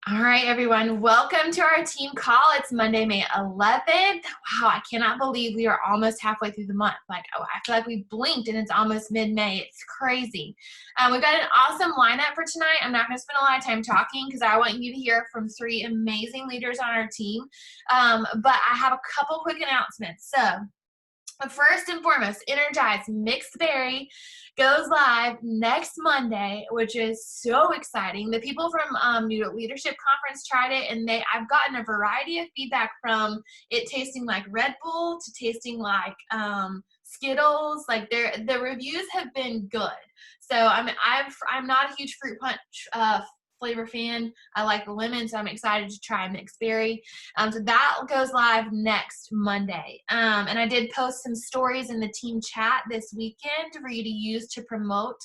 All right, everyone, welcome to our team call. It's Monday, May 11th. Wow, I cannot believe we are almost halfway through the month. I feel like we blinked and it's almost mid-May. It's crazy. We've got an awesome lineup for tonight. I'm not going to spend a lot of time talking because I want you to hear from three amazing leaders on our team. But I have a couple quick announcements. But first and foremost, Energize Mixed Berry goes live next Monday, which is so exciting. The people from Leadership Conference tried it, and I've gotten a variety of feedback from it tasting like Red Bull to tasting like Skittles. Like the reviews have been good. So I'm not a huge fruit punch flavor fan. I like the lemon, so I'm excited to try mixed berry. So that goes live next Monday. And I did post some stories in the team chat this weekend for you to use to promote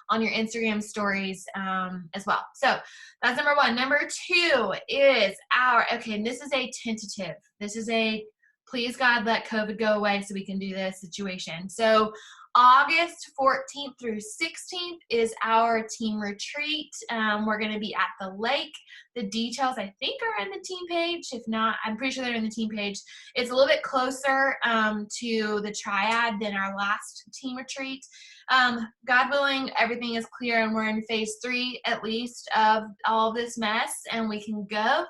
on your Instagram stories as well. So that's number one. Number two is and this is a tentative. This is a please God let COVID go away so we can do this situation. So August 14th through 16th is our team retreat. We're going to be at the lake. The details, I think, are in the team page. If not, I'm pretty sure they're in the team page. It's a little bit closer to the triad than our last team retreat. God willing, everything is clear and we're in phase 3 at least of all this mess and we can go.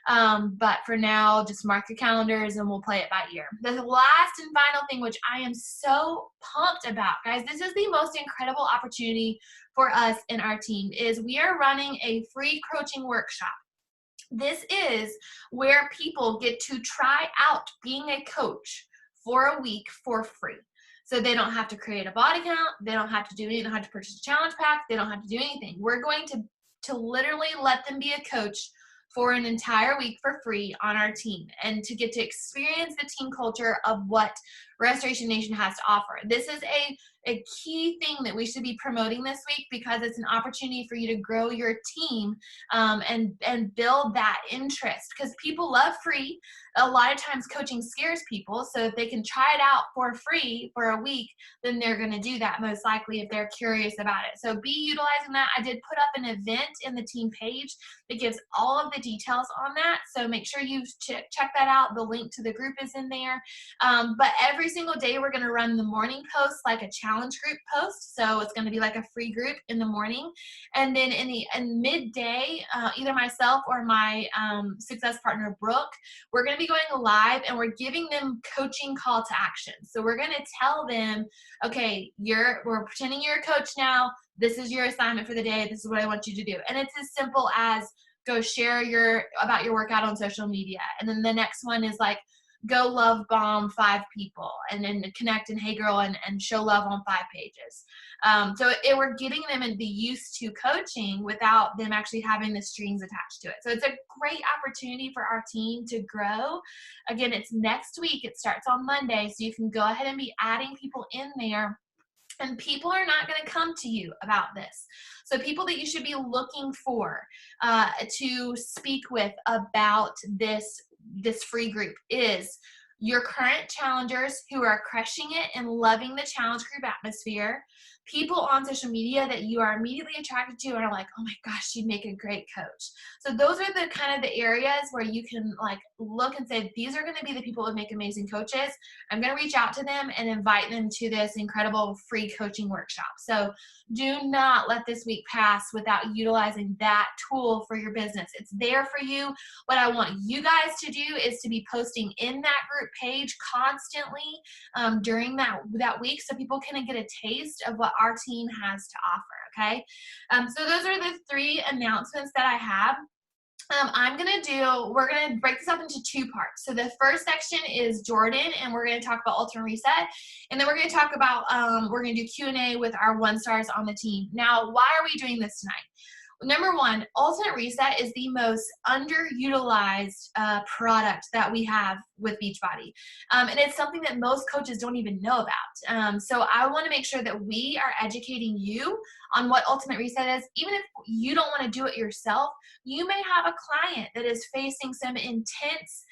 But for now, just mark your calendars and we'll play it by ear. The last and final thing, which I am so pumped about, guys, this is the most incredible opportunity for us and our team, is we are running a free coaching workshop. This is where people get to try out being a coach for a week for free. So they don't have to create a body count. They don't have to do anything. They don't have to purchase a challenge pack. They don't have to do anything. We're going to literally let them be a coach for an entire week for free on our team and to get to experience the team culture of what Restoration Nation has to offer. This is a key thing that we should be promoting this week because it's an opportunity for you to grow your team and build that interest, because people love free. A lot of times coaching scares people, so if they can try it out for free for a week, then they're going to do that most likely if they're curious about it. So be utilizing that. I did put up an event in the team page that gives all of the details on that, so make sure you check that out. The link to the group is in there. But every single day we're going to run the morning post like a challenge group post, so it's going to be like a free group in the morning, and then in midday, either myself or my success partner Brooke, we're going to be going live and we're giving them coaching call to action. So we're going to tell them, okay, we're pretending you're a coach now. This is your assignment for the day. This is what I want you to do. And it's as simple as go share about your workout on social media. And then the next one is like, go love bomb 5 people and then connect and hey girl and show love on 5 pages. We're getting them and be used to coaching without them actually having the strings attached to it. So it's a great opportunity for our team to grow. Again, it's next week. It starts on Monday. So you can go ahead and be adding people in there. And people are not going to come to you about this. So people that you should be looking for to speak with about this free group is your current challengers who are crushing it and loving the challenge group atmosphere, people on social media that you are immediately attracted to and are like, oh my gosh, she'd make a great coach. So those are the kind of the areas where you can like look and say, these are going to be the people that make amazing coaches. I'm going to reach out to them and invite them to this incredible free coaching workshop. So do not let this week pass without utilizing that tool for your business. It's there for you. What I want you guys to do is to be posting in that group page constantly during that week so people can get a taste of what our team has to offer, okay? So those are the 3 announcements that I have. We're going to break this up into 2 parts. So the first section is Jordan, and we're going to talk about Ultimate Reset. And then we're going to talk about, we're going to do Q&A with our 1-stars on the team. Now, why are we doing this tonight? Number 1, Ultimate Reset is the most underutilized product that we have with Beachbody. And it's something that most coaches don't even know about. So I want to make sure that we are educating you on what Ultimate Reset is. Even if you don't want to do it yourself, you may have a client that is facing some intense,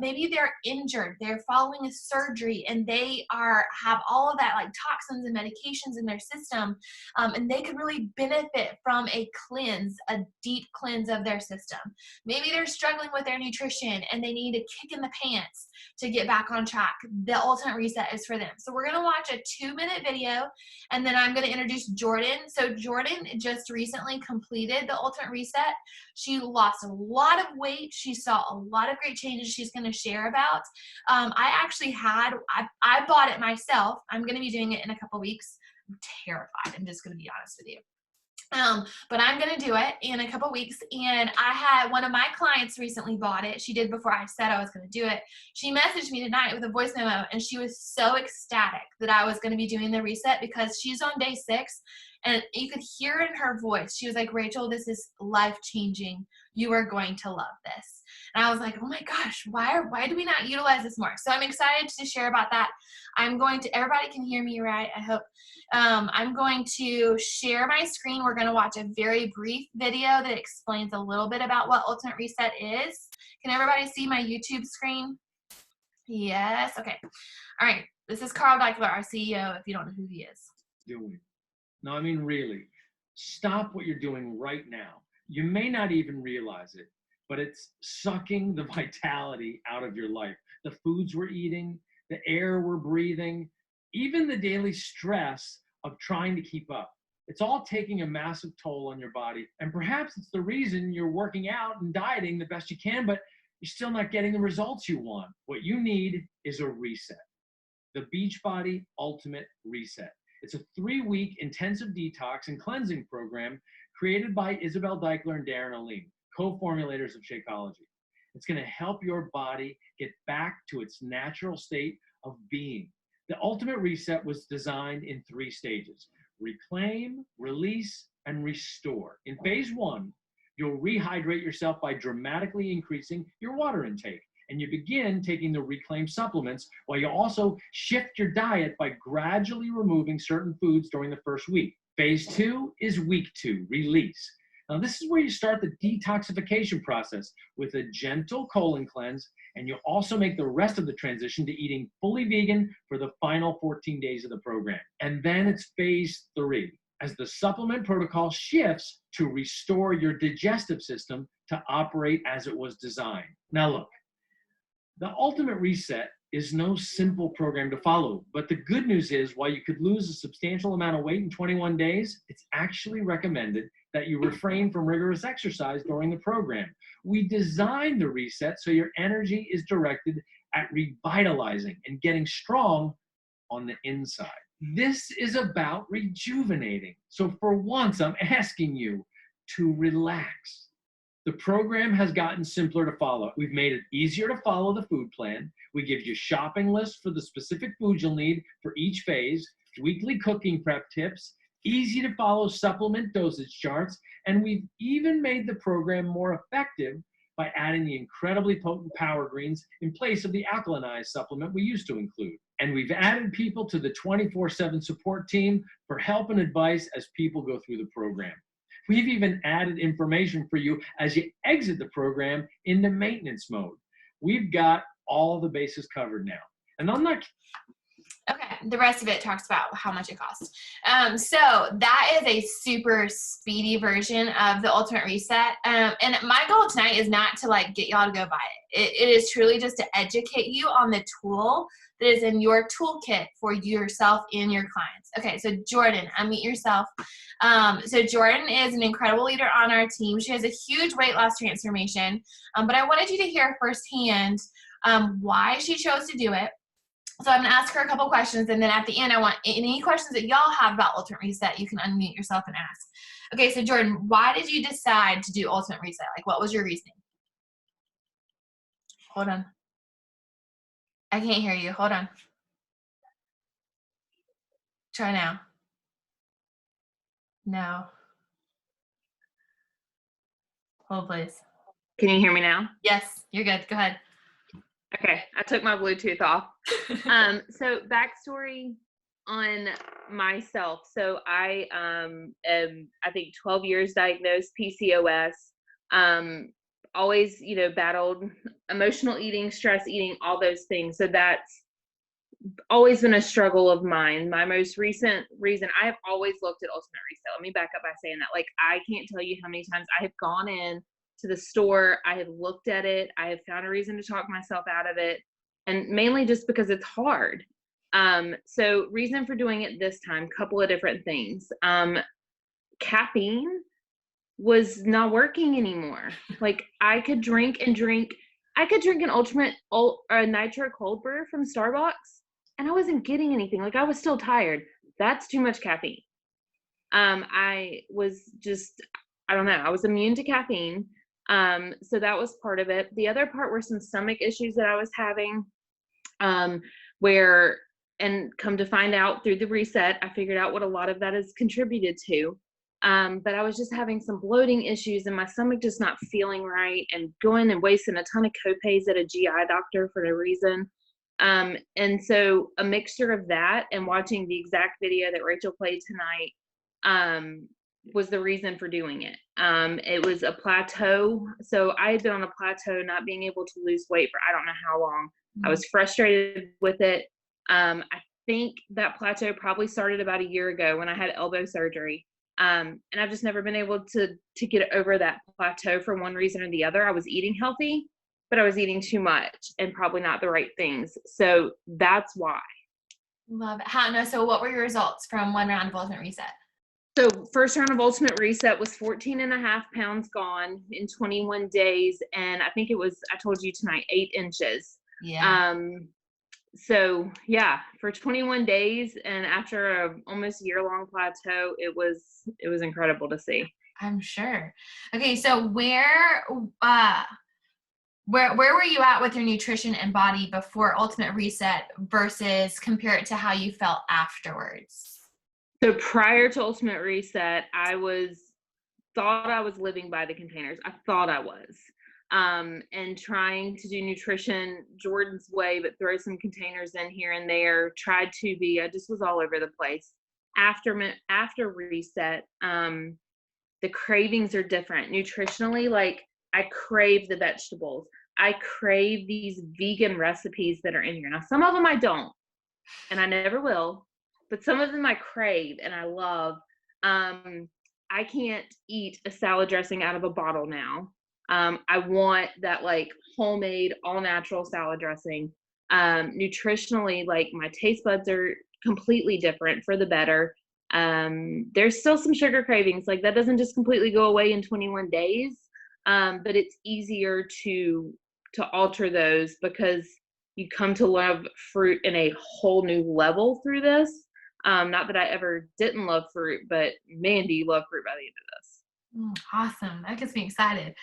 maybe they're injured, they're following a surgery, and they have all of that like toxins and medications in their system, and they could really benefit from a cleanse, a deep cleanse of their system. Maybe they're struggling with their nutrition and they need a kick in the pants to get back on track. The Ultimate Reset is for them. So we're gonna watch a 2-minute video, and then I'm gonna introduce Jordan. So Jordan just recently completed the Ultimate Reset. She lost a lot of weight. She saw a lot of great changes she's gonna share about. I bought it myself. I'm gonna be doing it in a couple weeks. I'm terrified, I'm just gonna be honest with you. But I'm going to do it in a couple weeks. And I had one of my clients recently bought it. She did before I said I was going to do it. She messaged me tonight with a voice memo, and she was so ecstatic that I was going to be doing the reset because she's on day 6. And you could hear in her voice, she was like, Rachel, this is life-changing. You are going to love this. And I was like, oh my gosh, why do we not utilize this more? So I'm excited to share about that. Everybody can hear me, right? I hope. I'm going to share my screen. We're going to watch a very brief video that explains a little bit about what Ultimate Reset is. Can everybody see my YouTube screen? Yes. Okay. All right. This is Carl Daikeler, our CEO, if you don't know who he is. No, I mean, really, stop what you're doing right now. You may not even realize it, but it's sucking the vitality out of your life. The foods we're eating, the air we're breathing, even the daily stress of trying to keep up. It's all taking a massive toll on your body. And perhaps it's the reason you're working out and dieting the best you can, but you're still not getting the results you want. What you need is a reset. The Beachbody Ultimate Reset. It's a 3-week intensive detox and cleansing program created by Isabel Daikeler and Darren Aline, co-formulators of Shakeology. It's going to help your body get back to its natural state of being. The Ultimate Reset was designed in 3 stages: reclaim, release, and restore. In phase 1, you'll rehydrate yourself by dramatically increasing your water intake, and you begin taking the Reclaim supplements, while you also shift your diet by gradually removing certain foods during the first week. Phase 2 is week 2, release. Now, this is where you start the detoxification process with a gentle colon cleanse, and you'll also make the rest of the transition to eating fully vegan for the final 14 days of the program. And then it's phase 3, as the supplement protocol shifts to restore your digestive system to operate as it was designed. Now, look, the Ultimate Reset is no simple program to follow, but the good news is, while you could lose a substantial amount of weight in 21 days, it's actually recommended that you refrain from rigorous exercise during the program. We designed the reset so your energy is directed at revitalizing and getting strong on the inside. This is about rejuvenating. So for once, I'm asking you to relax. The program has gotten simpler to follow. We've made it easier to follow the food plan. We give you shopping lists for the specific foods you'll need for each phase, weekly cooking prep tips, easy to follow supplement dosage charts, and we've even made the program more effective by adding the incredibly potent Power Greens in place of the alkalinized supplement we used to include. And we've added people to the 24/7 support team for help and advice as people go through the program. We've even added information for you as you exit the program into maintenance mode. We've got all the bases covered now. And I'm not... Okay, the rest of it talks about how much it costs. So that is a super speedy version of the Ultimate Reset. And my goal tonight is not to like get y'all to go buy it. It is truly just to educate you on the tool that is in your toolkit for yourself and your clients. Okay, so Jordan, unmute yourself. So Jordan is an incredible leader on our team. She has a huge weight loss transformation, but I wanted you to hear firsthand why she chose to do it. So I'm going to ask her a couple questions, and then at the end, I want any questions that y'all have about Ultimate Reset, you can unmute yourself and ask. Okay, so Jordan, why did you decide to do Ultimate Reset? Like, what was your reasoning? Hold on. I can't hear you. Hold on. Try now. No. Hold, please. Can you hear me now? Yes, you're good. Go ahead. Okay, I took my Bluetooth off. So backstory on myself. So I am, I think 12 years diagnosed PCOS. Always, battled emotional eating, stress eating, all those things. So that's always been a struggle of mine. My most recent reason, I have always looked at Ultimate Reset. Let me back up by saying that. Like, I can't tell you how many times I have gone in to the store, I have looked at it, I have found a reason to talk myself out of it, and mainly just because it's hard. So reason for doing it this time, couple of different things. Caffeine was not working anymore. Like, I could drink and drink. I could drink an ultimate nitro cold brew from Starbucks, and I wasn't getting anything. Like, I was still tired. That's too much caffeine. I was just, I don't know. I was immune to caffeine. So that was part of it. The other part were some stomach issues that I was having, where, and come to find out through the reset, I figured out what a lot of that is contributed to. But I was just having some bloating issues and my stomach just not feeling right, and going and wasting a ton of copays at a GI doctor for no reason. And so a mixture of that and watching the exact video that Rachel played tonight, was the reason for doing it. It was a plateau. So I had been on a plateau, not being able to lose weight for I don't know how long. I was frustrated with it. I think that plateau probably started about a year ago when I had elbow surgery. And I've just never been able to get over that plateau for one reason or the other. I was eating healthy, but I was eating too much and probably not the right things. So that's why. Love it. So what were your results from one round of Ultimate Reset? So first round of Ultimate Reset was 14 and a half pounds gone in 21 days. And I think it was, I told you tonight, 8 inches. Yeah. So yeah, for 21 days and after a almost year-long plateau, it was incredible to see. I'm sure. Okay, so where were you at with your nutrition and body before Ultimate Reset versus compare it to how you felt afterwards? So prior to Ultimate Reset, I thought I was living by the containers. I thought I was. And trying to do nutrition Jordan's way, but throw some containers in here and there. Tried to be, I just was all over the place. After Reset, the cravings are different. Nutritionally, like, I crave the vegetables. I crave these vegan recipes that are in here. Now, some of them I don't, and I never will, but some of them I crave and I love. I can't eat a salad dressing out of a bottle now. I want that, like, homemade, all natural salad dressing. Nutritionally, like, my taste buds are completely different for the better. There's still some sugar cravings. Like, that doesn't just completely go away in 21 days. But it's easier to alter those because you come to love fruit in a whole new level through this. Not that I ever didn't love fruit, but man, do you love fruit by the end of this. Awesome. That gets me excited.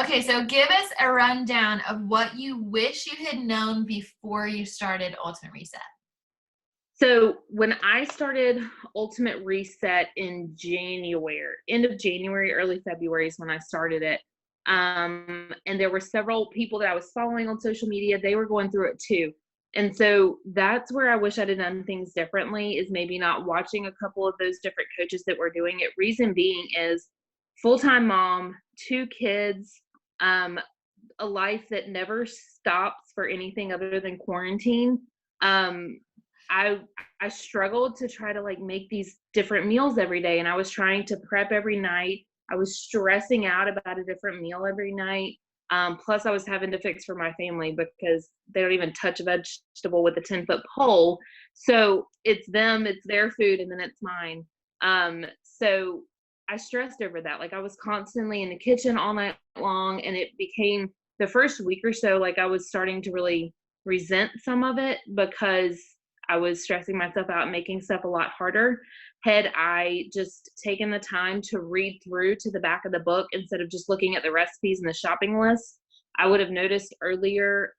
Okay, so give us a rundown of what you wish you had known before you started Ultimate Reset. So when I started Ultimate Reset in January, end of January, early February is when I started it. And there were several people that I was following on social media. They were going through it too. And so that's where I wish I'd have done things differently, is maybe not watching a couple of those different coaches that were doing it. Reason being is full-time mom, 2 kids, a life that never stops for anything other than quarantine. I struggled to try to, like, make these different meals every day, and I was trying to prep every night. I was stressing out about a different meal every night. Plus I was having to fix for my family because they don't even touch a vegetable with a 10-foot pole. So it's them, it's their food, and then it's mine. So I stressed over that. Like, I was constantly in the kitchen all night long, and it became, the first week or so, like, I was starting to really resent some of it because I was stressing myself out and making stuff a lot harder. Had I just taken the time to read through to the back of the book instead of just looking at the recipes and the shopping list, I would have noticed earlier,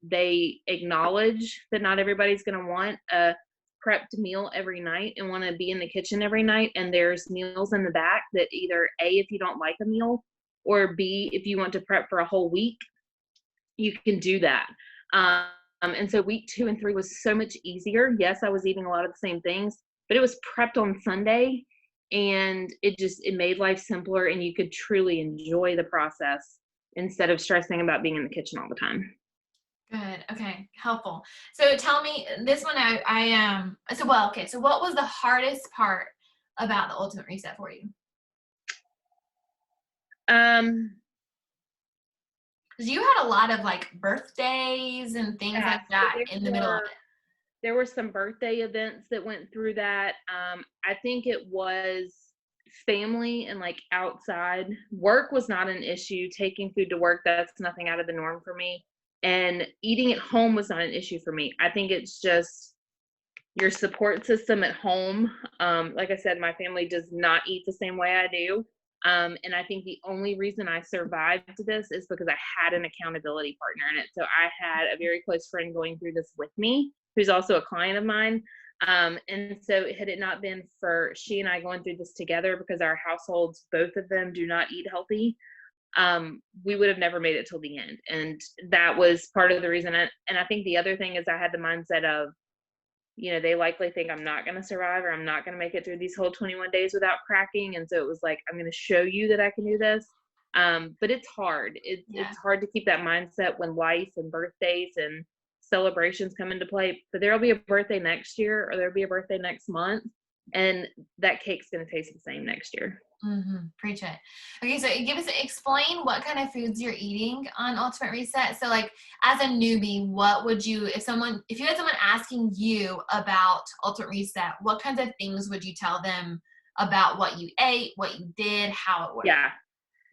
they acknowledge that not everybody's going to want a prepped meal every night and want to be in the kitchen every night. And there's meals in the back that either A, if you don't like a meal, or B, if you want to prep for a whole week, you can do that. And so week 2 and 3 was so much easier. Yes, I was eating a lot of the same things, but it was prepped on Sunday, and it made life simpler, and you could truly enjoy the process instead of stressing about being in the kitchen all the time. Good. Okay. Helpful. So tell me this one. So what was the hardest part about the ultimate reset for you? Um, Because you had a lot of like birthdays and things yeah, like so that in the middle of it. there were some birthday events that went through that. I think it was family and like outside work was not an issue. Taking food to work, that's nothing out of the norm for me. And eating at home was not an issue for me. I think it's just your support system at home. Like I said, my family does not eat the same way I do. And I think the only reason I survived this is because I had an accountability partner in it. So I had a very close friend going through this with me, who's also a client of mine. And so had it not been for she and I going through this together, because our households, both of them do not eat healthy, we would have never made it till the end. And that was part of the reason. And I think the other thing is I had the mindset of, they likely think I'm not going to survive, or I'm not going to make it through these whole 21 days without cracking. And so it was like, I'm going to show you that I can do this. But it's hard. It's hard to keep that mindset when life and birthdays and celebrations come into play. But there'll be a birthday next year, or there'll be a birthday next month, and that cake's going to taste the same next year. Mm-hmm. Preach it. Okay, so explain what kind of foods you're eating on Ultimate Reset. So like as a newbie, what would you, if you had someone asking you about Ultimate Reset, what kinds of things would you tell them about what you ate, what you did, how it worked? Yeah.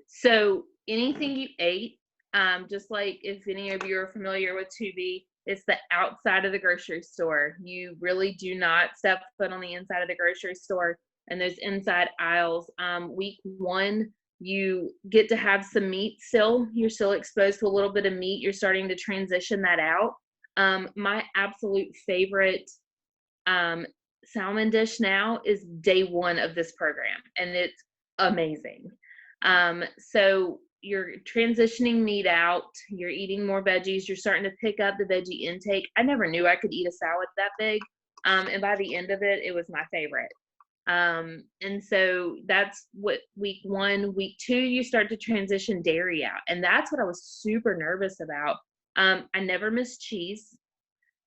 So anything you ate, just like if any of you are familiar with Tubi, it's the outside of the grocery store. You really do not step foot on the inside of the grocery store and those inside aisles. Week 1, you get to have some meat still. You're still exposed to a little bit of meat. You're starting to transition that out. My absolute favorite salmon dish now is day 1 of this program, and it's amazing. So you're transitioning meat out, you're eating more veggies, you're starting to pick up the veggie intake. I never knew I could eat a salad that big. And by the end of it, it was my favorite. And so that's what week 1. Week 2, you start to transition dairy out. And that's what I was super nervous about. I never missed cheese.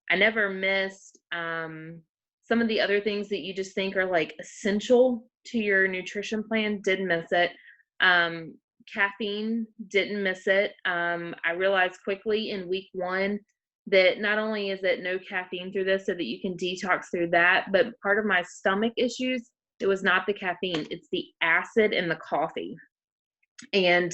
I never missed some of the other things that you just think are like essential to your nutrition plan. Didn't miss it. Caffeine, didn't miss it. I realized quickly in week 1 that not only is it no caffeine through this so that you can detox through that, but part of my stomach issues, it was not the caffeine, it's the acid in the coffee. And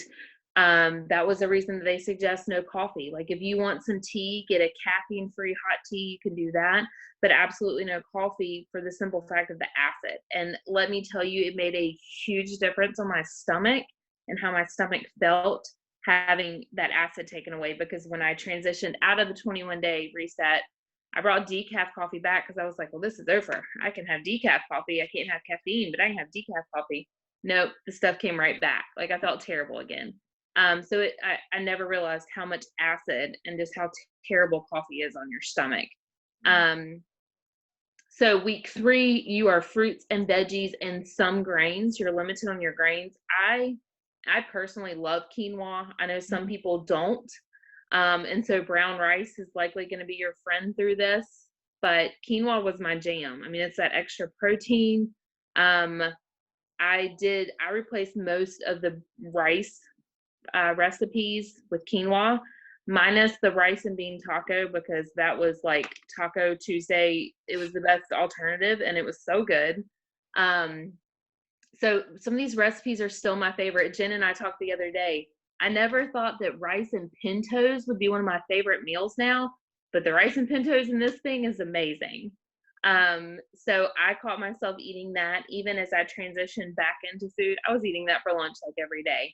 that was the reason that they suggest no coffee. Like if you want some tea, get a caffeine-free hot tea, you can do that, but absolutely no coffee for the simple fact of the acid. And let me tell you, it made a huge difference on my stomach and how my stomach felt having that acid taken away, because when I transitioned out of the 21-day reset, I brought decaf coffee back because I was like, well, this is over. I can have decaf coffee. I can't have caffeine, but I can have decaf coffee. Nope, the stuff came right back. Like I felt terrible again. So I never realized how much acid and just how terrible coffee is on your stomach. So week 3, you are fruits and veggies and some grains. You're limited on your grains. I personally love quinoa. I know some people don't. And so brown rice is likely going to be your friend through this, but quinoa was my jam. I mean, it's that extra protein. I replaced most of the rice recipes with quinoa, minus the rice and bean taco, because that was like Taco Tuesday. It was the best alternative and it was so good. So some of these recipes are still my favorite. Jen and I talked the other day. I never thought that rice and pintos would be one of my favorite meals now, but the rice and pintos in this thing is amazing. So I caught myself eating that even as I transitioned back into food. I was eating that for lunch like every day.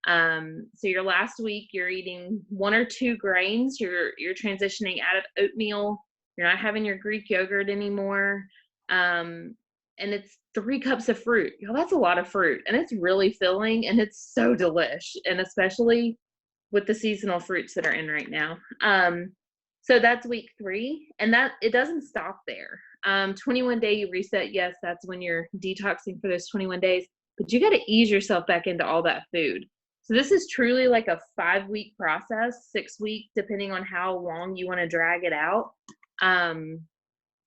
So your last week, you're eating 1 or 2 grains. You're transitioning out of oatmeal. You're not having your Greek yogurt anymore. And it's 3 cups of fruit. That's a lot of fruit, and it's really filling, and it's so delish, and especially with the seasonal fruits that are in right now. So that's week 3, and that it doesn't stop there. 21-day reset, yes, that's when you're detoxing for those 21 days, but you got to ease yourself back into all that food. So this is truly like a 5-week process, 6-week, depending on how long you want to drag it out.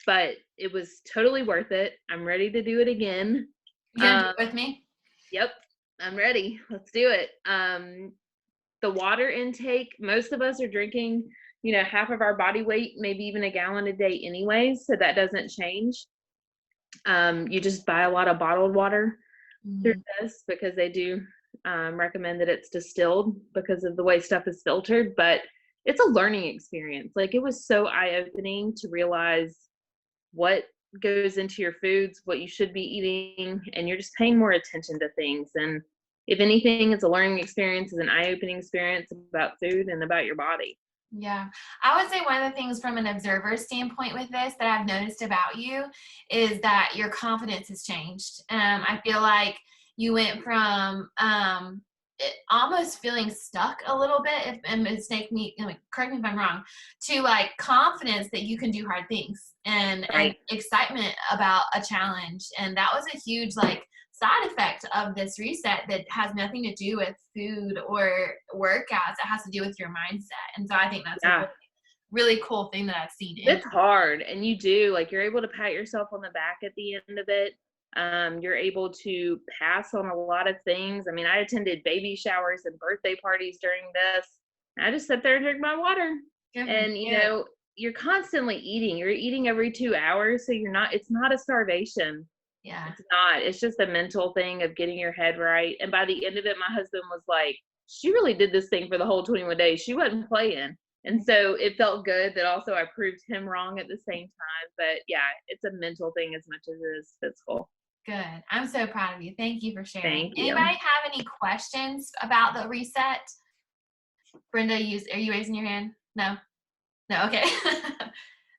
But it was totally worth it. I'm ready to do it again. You gonna do it with me? Yep, I'm ready. Let's do it. The water intake, most of us are drinking, half of our body weight, maybe even a gallon a day anyway, so that doesn't change. You just buy a lot of bottled water through this because they do recommend that it's distilled because of the way stuff is filtered, but it's a learning experience. Like, it was so eye-opening to realize what goes into your foods, what you should be eating, and you're just paying more attention to things. And if anything, it's a learning experience, it's an eye-opening experience about food and about your body. Yeah. I would say one of the things from an observer standpoint with this that I've noticed about you is that your confidence has changed. I feel like you went from almost feeling stuck a little bit, correct me if I'm wrong, to like confidence that you can do hard things and excitement about a challenge. And that was a huge like side effect of this reset that has nothing to do with food or workouts. It has to do with your mindset. And so I think that's a really cool thing that I've seen. It's hard. And you do, like, you're able to pat yourself on the back at the end of it. You're able to pass on a lot of things. I mean, I attended baby showers and birthday parties during this. I just sat there and drank my water. And, you're constantly eating. You're eating every 2 hours. So it's not a starvation. Yeah. It's not. It's just a mental thing of getting your head right. And by the end of it, my husband was like, she really did this thing for the whole 21 days. She wasn't playing. And so it felt good that also I proved him wrong at the same time. But yeah, it's a mental thing as much as it is physical. Good. I'm so proud of you. Thank you for sharing. Thank you. Anybody have any questions about the reset? Brenda, are you raising your hand? No? No, okay.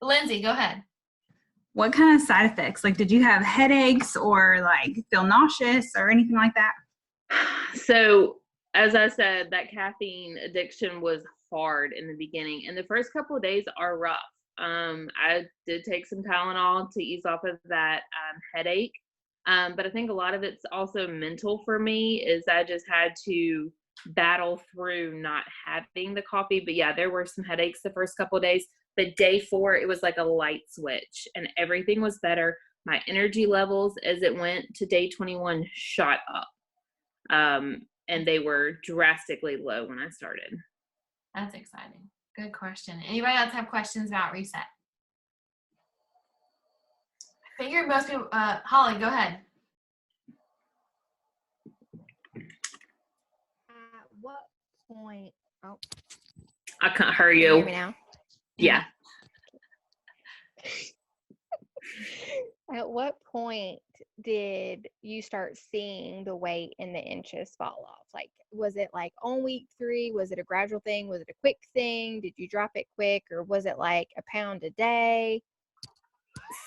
Lindsay, go ahead. What kind of side effects? Like, did you have headaches or like feel nauseous or anything like that? So, as I said, that caffeine addiction was hard in the beginning, and the first couple of days are rough. I did take some Tylenol to ease off of that headache. But I think a lot of it's also mental for me, is I just had to battle through not having the coffee. But yeah, there were some headaches the first couple of days. But day 4, it was like a light switch and everything was better. My energy levels as it went to day 21 shot up. And they were drastically low when I started. That's exciting. Good question. Anybody else have questions about reset? I figured most people, Holly, go ahead. At what point? Oh, I can't hear can you. you hear me now? Yeah. At what point did you start seeing the weight and the inches fall off? Like, was it like on week 3? Was it a gradual thing? Was it a quick thing? Did you drop it quick, or was it like a pound a day?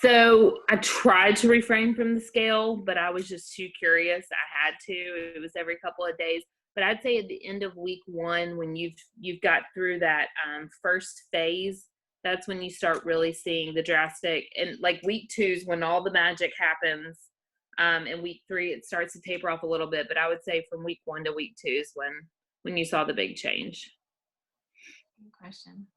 So I tried to refrain from the scale, but I was just too curious. I had to. It was every couple of days. But I'd say at the end of week 1, when you've got through that first phase, that's when you start really seeing the drastic. And like week 2 is when all the magic happens. And week 3, it starts to taper off a little bit. But I would say from week 1 to week 2 is when you saw the big change. Good question.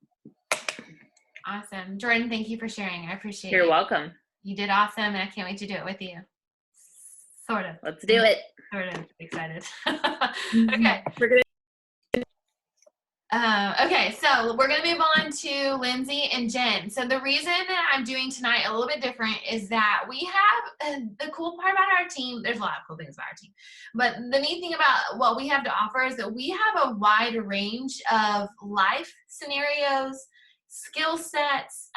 Awesome. Jordan, thank you for sharing. I appreciate it. You're welcome. You did awesome, and I can't wait to do it with you. Sort of. Let's do it. Sort of excited. Okay. We're gonna Okay, so we're going to move on to Lindsay and Jen. So the reason that I'm doing tonight a little bit different is that we have the cool part about our team. There's a lot of cool things about our team. But the neat thing about what we have to offer is that we have a wide range of life scenarios, skill sets,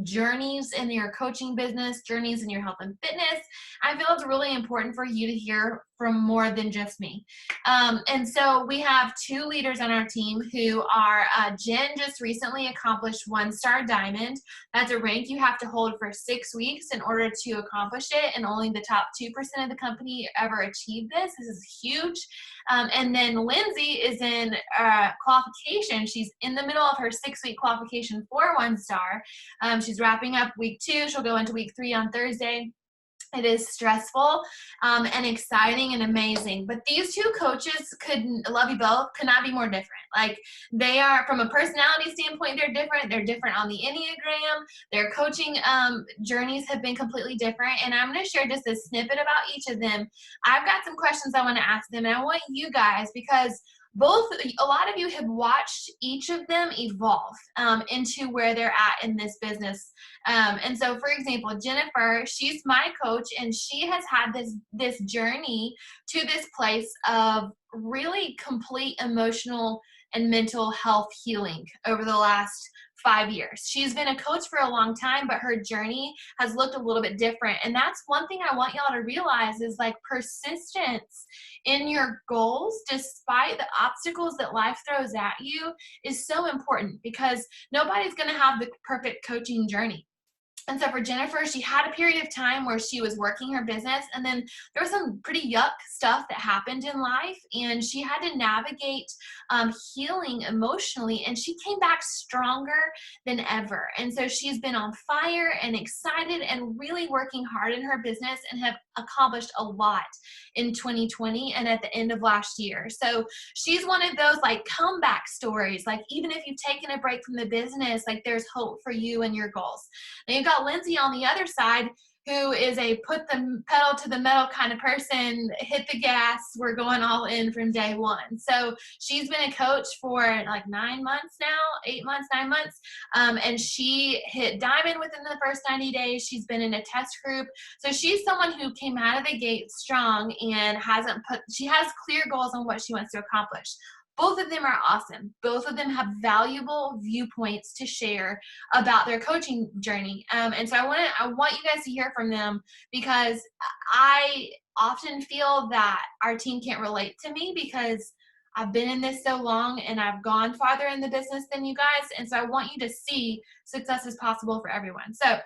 journeys in your coaching business, journeys in your health and fitness. I feel it's really important for you to hear from more than just me. And so we have 2 leaders on our team who are, Jen just recently accomplished 1-star diamond. That's a rank you have to hold for 6 weeks in order to accomplish it, and only the top 2% of the company ever achieve this. This is huge. And then Lindsay is in qualification. She's in the middle of her 6-week qualification for 1-star. She's wrapping up week 2. She'll go into week 3 on Thursday. It is stressful and exciting and amazing. But these 2 coaches love you both, could not be more different. Like, they are, from a personality standpoint, they're different. They're different on the Enneagram. Their coaching journeys have been completely different. And I'm going to share just a snippet about each of them. I've got some questions I want to ask them. And I want you guys, because a lot of you have watched each of them evolve into where they're at in this business. And so, for example, Jennifer, she's my coach, and she has had this journey to this place of really complete emotional and mental health healing over the last 5 years. She's been a coach for a long time, but her journey has looked a little bit different. And that's one thing I want y'all to realize is, like, persistence in your goals, despite the obstacles that life throws at you, is so important, because nobody's going to have the perfect coaching journey. And so for Jennifer, she had a period of time where she was working her business, and then there was some pretty yuck stuff that happened in life, and she had to navigate healing emotionally, and she came back stronger than ever. And so she's been on fire and excited and really working hard in her business, and have accomplished a lot in 2020 and at the end of last year. So she's one of those, like, comeback stories. Like, even if you've taken a break from the business, like, there's hope for you and your goals. Now you've got Lindsay on the other side, who is a put the pedal to the metal kind of person, hit the gas, we're going all in from day one. So she's been a coach for like 9 months now, 8 months, 9 months. And she hit diamond within the first 90 days. She's been in a test group. So she's someone who came out of the gate strong and she has clear goals on what she wants to accomplish. Both of them are awesome. Both of them have valuable viewpoints to share about their coaching journey. And so I want you guys to hear from them, because I often feel that our team can't relate to me, because I've been in this so long and I've gone farther in the business than you guys. And so I want you to see success is possible for everyone. So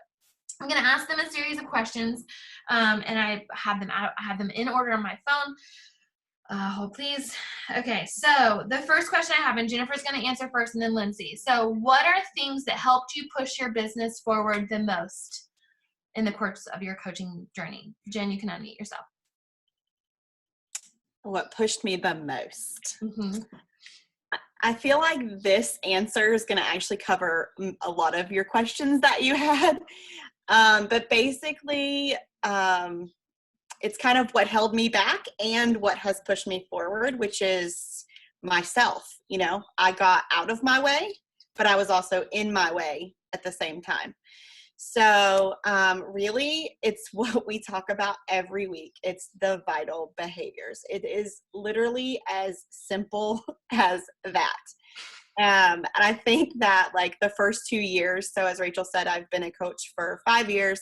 I'm going to ask them a series of questions, and I have them in order on my phone. Hold please. Okay, so the first question I have, and Jennifer's going to answer first, and then Lindsay. So what are things that helped you push your business forward the most in the course of your coaching journey? Jen, you can unmute yourself. What pushed me the most? Mm-hmm. I feel like this answer is going to actually cover a lot of your questions that you had. But basically, it's kind of what held me back and what has pushed me forward, which is myself. You know, I got out of my way, but I was also in my way at the same time. So really, it's what we talk about every week. It's the vital behaviors. It is literally as simple as that. And I think that, like, the first 2 years, so as Rachel said, I've been a coach for 5 years.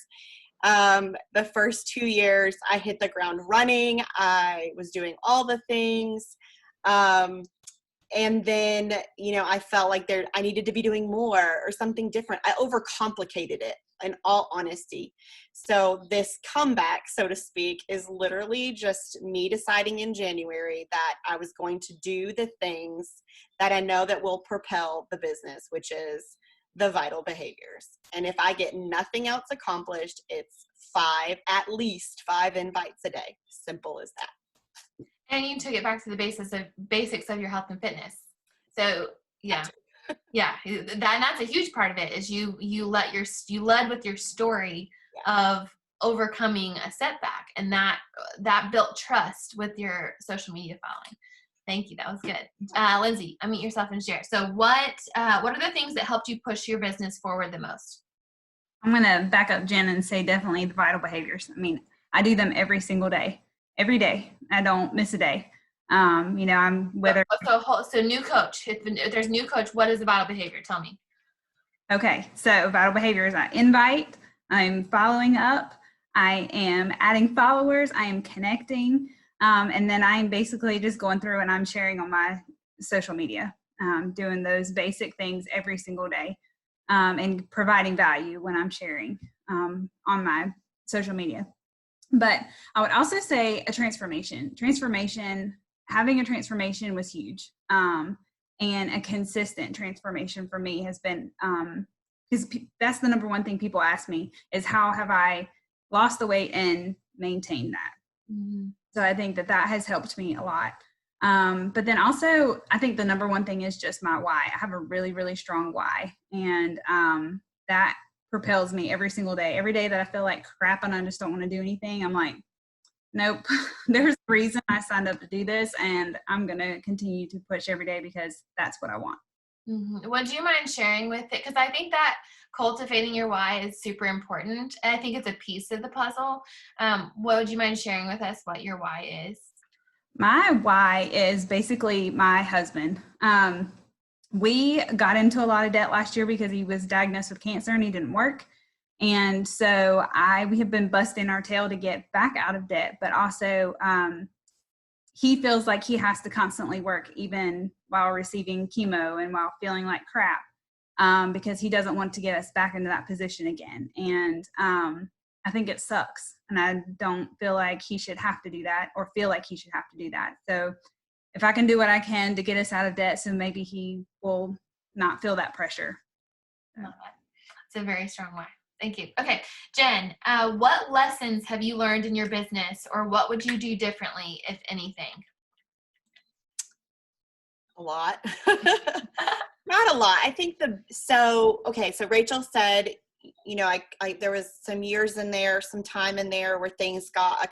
The first 2 years, I hit the ground running. I was doing all the things. And then, you know, I felt like I needed to be doing more or something different. I overcomplicated it, in all honesty. So this comeback, so to speak, is literally just me deciding in January that I was going to do the things that I know that will propel the business, which is the vital behaviors. And if I get nothing else accomplished, it's at least 5 invites a day. Simple as that. And you took it back to the basics of your health and fitness. So yeah, that's a huge part of it. Is you led with your story of overcoming a setback, and that built trust with your social media following. Thank you. That was good. Lindsay, unmute yourself and share. So what are the things that helped you push your business forward the most? I'm going to back up Jen and say definitely the vital behaviors. I mean, I do them every single day, every day. I don't miss a day. You know, I'm whether. So new coach, if there's new coach, what is the vital behavior? Tell me. Okay. So vital behaviors, I invite, I'm following up, I am adding followers, I am connecting. And then I'm basically just going through and I'm sharing on my social media, doing those basic things every single day, and providing value when I'm sharing on my social media. But I would also say a transformation, having a transformation was huge. And a consistent transformation for me has been, because that's the number one thing people ask me is how have I lost the weight and maintained that? Mm-hmm. So I think that has helped me a lot. But then also, I think the number one thing is just my why. I have a really, really strong why. And that propels me every single day. Every day that I feel like crap and I just don't want to do anything, I'm like, nope, there's a reason I signed up to do this. And I'm going to continue to push every day because that's what I want. Mm-hmm. Would you mind sharing with it? Because I think that cultivating your why is super important. And I think it's a piece of the puzzle. What would you mind sharing with us what your why is? My why is basically my husband. We got into a lot of debt last year because he was diagnosed with cancer and he didn't work. And so we have been busting our tail to get back out of debt, but also he feels like he has to constantly work even while receiving chemo and while feeling like crap, because he doesn't want to get us back into that position again. And I think it sucks. And I don't feel like he should have to do that or feel like he should have to do that. So if I can do what I can to get us out of debt, so maybe he will not feel that pressure. Love that. It's a very strong why. Thank you. Okay, Jen, what lessons have you learned in your business, or what would you do differently, if anything? A lot. Not a lot. I think so Rachel said, there was some years in there, some time in there where things got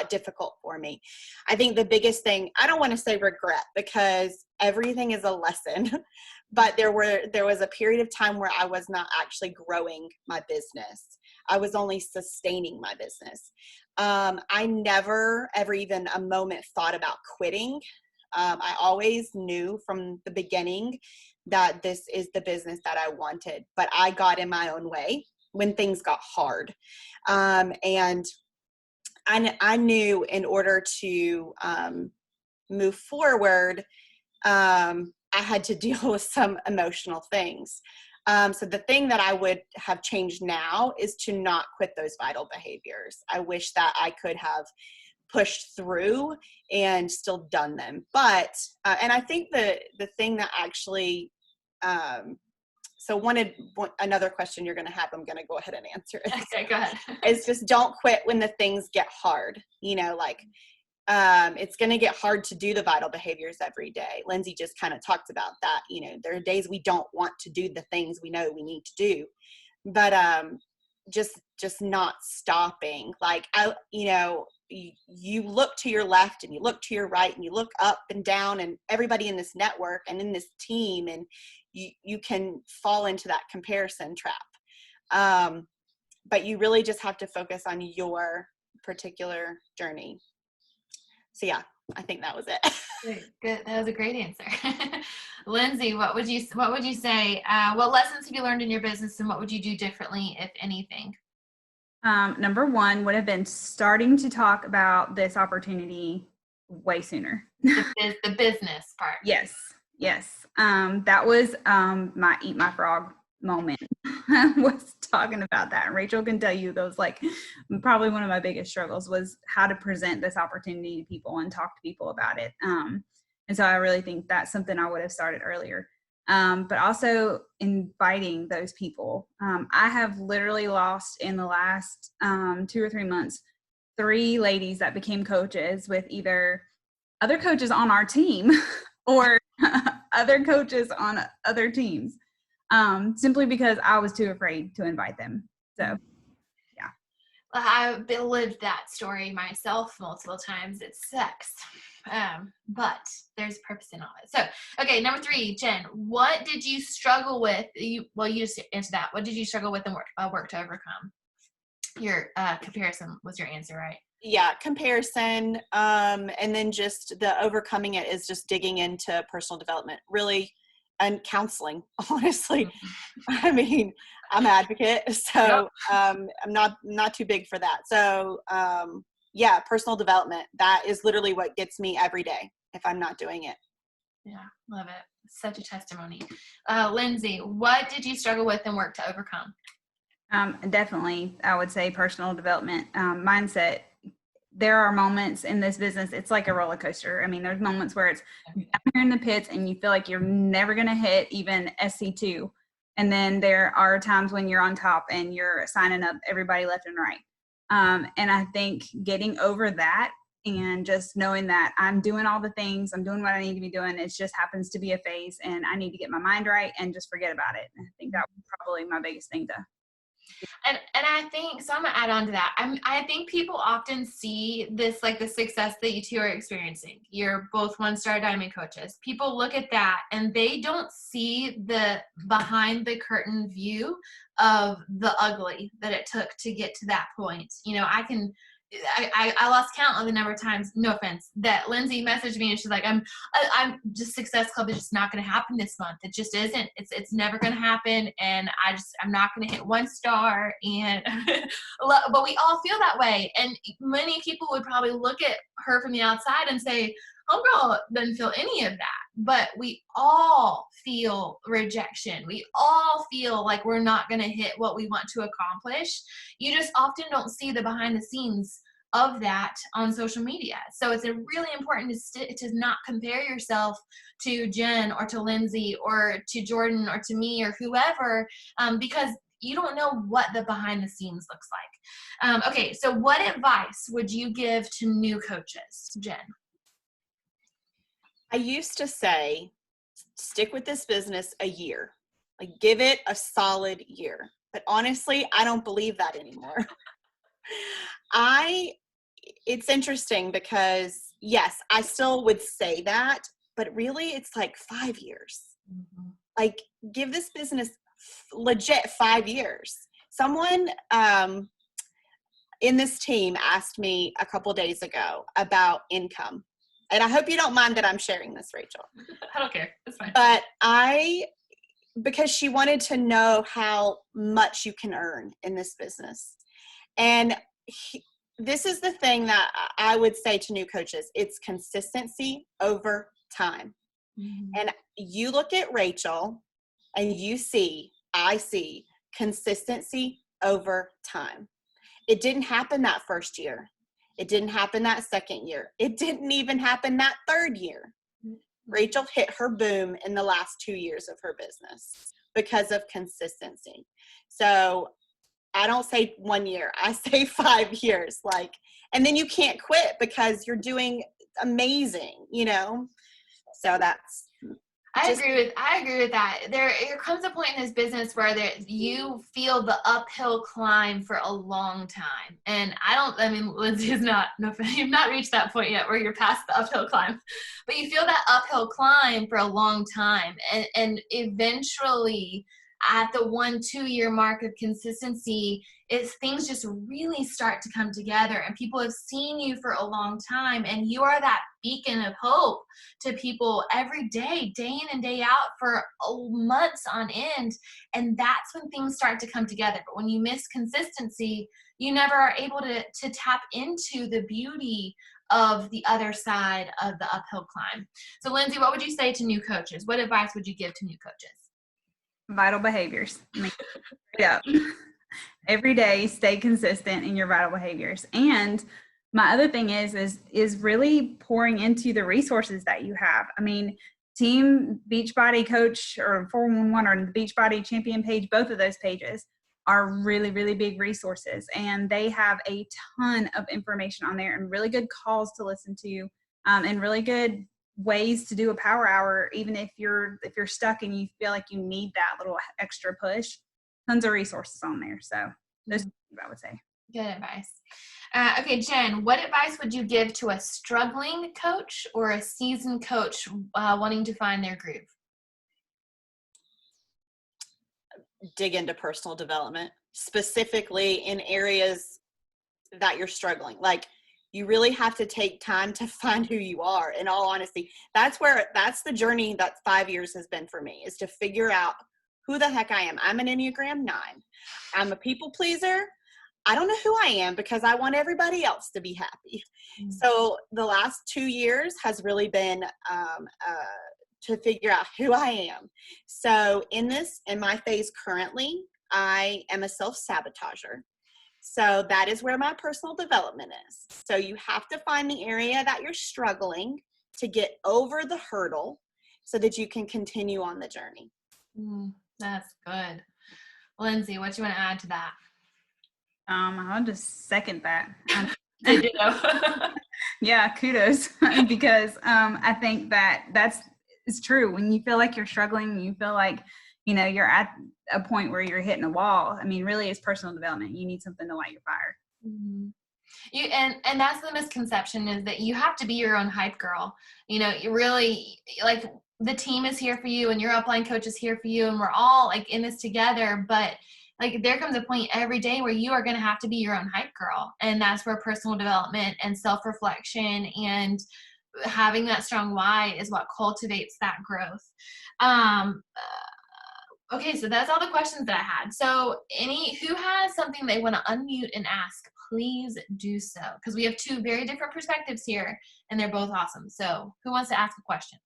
difficult for me. I think the biggest thing, I don't want to say regret because everything is a lesson, but there was a period of time where I was not actually growing my business. I was only sustaining my business. I never, ever even a moment thought about quitting. I always knew from the beginning that this is the business that I wanted, but I got in my own way when things got hard. And I knew in order to move forward, I had to deal with some emotional things. So the thing that I would have changed now is to not quit those vital behaviors. I wish that I could have pushed through and still done them. But, and I think the thing that actually, another question you're going to have, I'm going to go ahead and answer it. Okay, go ahead. It's just don't quit when the things get hard. It's going to get hard to do the vital behaviors every day. Lindsay just kind of talked about that. There are days we don't want to do the things we know we need to do, but just not stopping. You look to your left and you look to your right and you look up and down and everybody in this network and in this team, and you can fall into that comparison trap. But you really just have to focus on your particular journey. So yeah, I think that was it. Good. That was a great answer. Lindsay, what would you say? What lessons have you learned in your business, and what would you do differently, if anything? Number one would have been starting to talk about this opportunity way sooner. The business part. Yes. That was my eat my frog moment. I was talking about that. Rachel can tell you those, probably one of my biggest struggles was how to present this opportunity to people and talk to people about it. And so I really think that's something I would have started earlier. But also inviting those people. I have literally lost in the last 2 or 3 months 3 ladies that became coaches with either other coaches on our team or other coaches on other teams, simply because I was too afraid to invite them. So, yeah. Well, I've lived that story myself multiple times. It sucks. But there's purpose in all it. So, okay, number 3, Jen, what did you struggle with? You just answered that. What did you struggle with and work to overcome? Your comparison was your answer, right? Yeah, comparison. And then just the overcoming it is just digging into personal development, really, and counseling, honestly. I mean, I'm an advocate, so I'm not too big for that. So yeah, personal development. That is literally what gets me every day if I'm not doing it. Yeah, love it. Such a testimony. Lindsay, what did you struggle with and work to overcome? Definitely, I would say personal development, mindset. There are moments in this business, it's like a roller coaster. I mean, there's moments where it's down here in the pits and you feel like you're never going to hit even SC2. And then there are times when you're on top and you're signing up everybody left and right. And I think getting over that and just knowing that I'm doing all the things, I'm doing what I need to be doing. It just happens to be a phase and I need to get my mind right and just forget about it. I think that was probably my biggest thing to. And I think, so I'm gonna add on to that. I think people often see this, like the success that you two are experiencing. You're both 1-star diamond coaches. People look at that and they don't see the behind the curtain view of the ugly that it took to get to that point. You know, I lost count on the number of times, no offense, that Lindsay messaged me and she's like, I'm just, Success Club is just not going to happen this month. It just isn't. It's never going to happen. And I'm not going to hit 1 star. And, but we all feel that way. And many people would probably look at her from the outside and say, homegirl doesn't feel any of that. But we all feel rejection. We all feel like we're not going to hit what we want to accomplish. You just often don't see the behind the scenes of that on social media. So it's really important to not compare yourself to Jen or to Lindsay or to Jordan or to me or whoever, because you don't know what the behind the scenes looks like. Okay, so what advice would you give to new coaches, Jen? I used to say, stick with this business a year, like give it a solid year. But honestly, I don't believe that anymore. It's interesting because yes, I still would say that, but really it's like 5 years. Mm-hmm. Like give this business legit 5 years. Someone in this team asked me a couple days ago about income. And I hope you don't mind that I'm sharing this, Rachel. I don't care. It's fine. But because she wanted to know how much you can earn in this business. And this is the thing that I would say to new coaches. It's consistency over time. Mm-hmm. And you look at Rachel and I see consistency over time. It didn't happen that first year. It didn't happen that second year. It didn't even happen that third year. Rachel hit her boom in the last 2 years of her business because of consistency. So I don't say 1 year, I say 5 years. And then you can't quit because you're doing amazing, you know? So that's. I agree with that. There comes a point in this business where you feel the uphill climb for a long time. And Lindsay's you've not reached that point yet where you're past the uphill climb, but you feel that uphill climb for a long time. And eventually at the 1-2 year mark of consistency, things just really start to come together and people have seen you for a long time and you are that beacon of hope to people every day, day in and day out for months on end. And that's when things start to come together. But when you miss consistency, you never are able to tap into the beauty of the other side of the uphill climb. So Lindsay, what would you say to new coaches? What advice would you give to new coaches? Vital behaviors. Yeah. Every day, stay consistent in your vital behaviors. And my other thing is really pouring into the resources that you have. I mean, Team Beachbody Coach or 411 or the Beachbody Champion page, both of those pages are really, really big resources. And they have a ton of information on there and really good calls to listen to and really good ways to do a power hour, even if you're stuck and you feel like you need that little extra push. Tons of resources on there. So those I would say. Good advice. Okay, Jen, what advice would you give to a struggling coach or a seasoned coach wanting to find their groove? Dig into personal development, specifically in areas that you're struggling. Like, you really have to take time to find who you are. In all honesty, that's the journey that 5 years has been for me, is to figure out who the heck I am. I'm an Enneagram 9. I'm a people pleaser. I don't know who I am because I want everybody else to be happy. Mm. So the last 2 years has really been to figure out who I am. So in my phase currently, I am a self-sabotager. So that is where my personal development is. So you have to find the area that you're struggling to get over the hurdle so that you can continue on the journey. That's good. Lindsay, what do you want to add to that? I'll just second that. Yeah, kudos. Because I think it's true. When you feel like you're struggling, you feel like, you're at a point where you're hitting a wall. I mean, really, it's personal development. You need something to light your fire. And that's the misconception, is that you have to be your own hype girl. You really, like, the team is here for you and your upline coach is here for you, and we're all like in this together. But like, there comes a point every day where you are going to have to be your own hype girl. And that's where personal development and self-reflection and having that strong why is what cultivates that growth. Okay, so that's all the questions that I had. So who has something they want to unmute and ask, please do so. Because we have two very different perspectives here, and they're both awesome. So who wants to ask a question?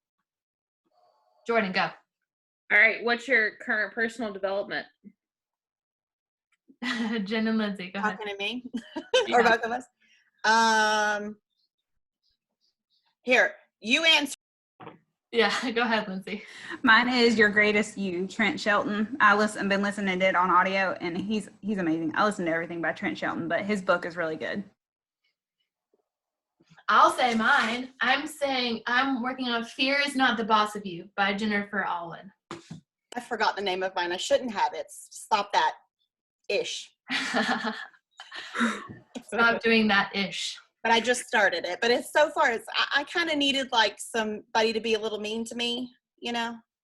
Jordan, go. All right. What's your current personal development? Jen and Lindsay, go ahead. Talking to me? Yeah. Or both of us? Here, you answer. Yeah, go ahead, Lindsay. Mine is Your Greatest You, Trent Shelton. I've been listening to it on audio, and he's amazing. I listen to everything by Trent Shelton, but his book is really good. I'll say mine. I'm working on Fear Is Not the Boss of You by Jennifer Allen. I forgot the name of mine. I shouldn't have it. Stop that. Ish. Stop doing that ish. But I just started it. But I kind of needed like somebody to be a little mean to me,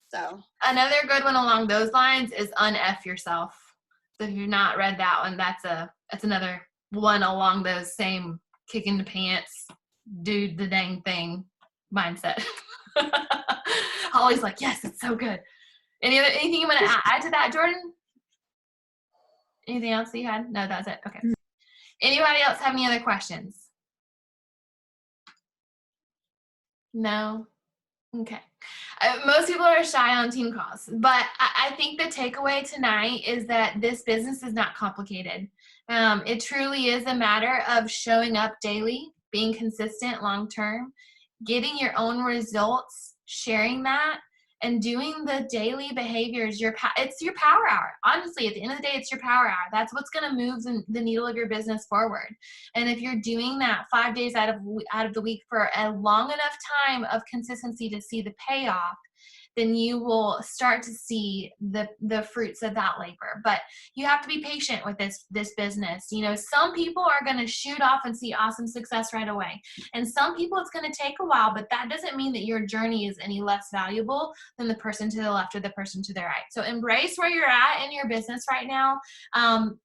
so. Another good one along those lines is Un-F Yourself. So if you've not read that one, that's another one along those same kick in the pants, do the dang thing mindset. Holly's like, yes, it's so good. Anything you want to add to that, Jordan? Anything else that you had? No, that's it. Okay. Anybody else have any other questions? No? Okay. Most people are shy on team calls, but I think the takeaway tonight is that this business is not complicated. It truly is a matter of showing up daily, being consistent long-term, getting your own results, sharing that, and doing the daily behaviors. It's your power hour. Honestly, at the end of the day, it's your power hour. That's what's going to move the needle of your business forward. And if you're doing that 5 days out of the week for a long enough time of consistency to see the payoff, then you will start to see the fruits of that labor. But you have to be patient with this business. Some people are going to shoot off and see awesome success right away. And some people it's going to take a while, but that doesn't mean that your journey is any less valuable than the person to the left or the person to the right. So embrace where you're at in your business right now.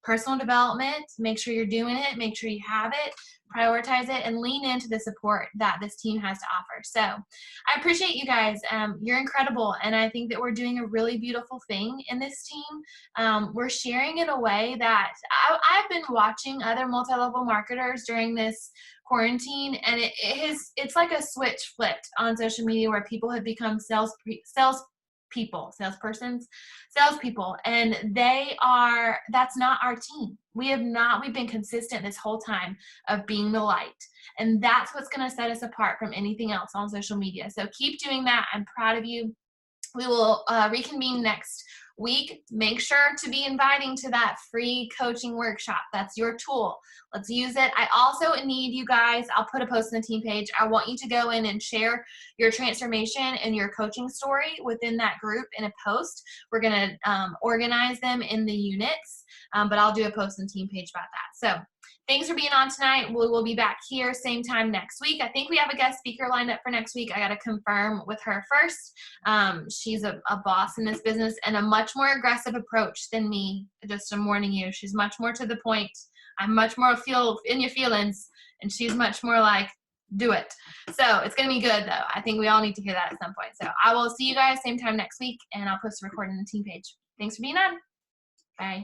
Personal development, make sure you're doing it, make sure you have it. Prioritize it and lean into the support that this team has to offer. So I appreciate you guys. You're incredible. And I think that we're doing a really beautiful thing in this team. We're sharing in a way that I've been watching other multi-level marketers during this quarantine, and it's like a switch flipped on social media where people have become salespeople, and that's not our team. We've been consistent this whole time of being the light, and that's what's going to set us apart from anything else on social media. So keep doing that. I'm proud of you. We will reconvene next week. Make sure to be inviting to that free coaching workshop. That's your tool. Let's use it. I also need you guys, I'll put a post on the team page. I want you to go in and share your transformation and your coaching story within that group in a post. We're going to organize them in the units, but I'll do a post on the team page about that. So thanks for being on tonight. We will be back here same time next week. I think we have a guest speaker lined up for next week. I got to confirm with her first. She's a boss in this business and a much more aggressive approach than me. Just I'm warning you. She's much more to the point. I'm much more feel in your feelings, and she's much more like, do it. So it's going to be good, though. I think we all need to hear that at some point. So I will see you guys same time next week, and I'll post a recording on the team page. Thanks for being on. Bye.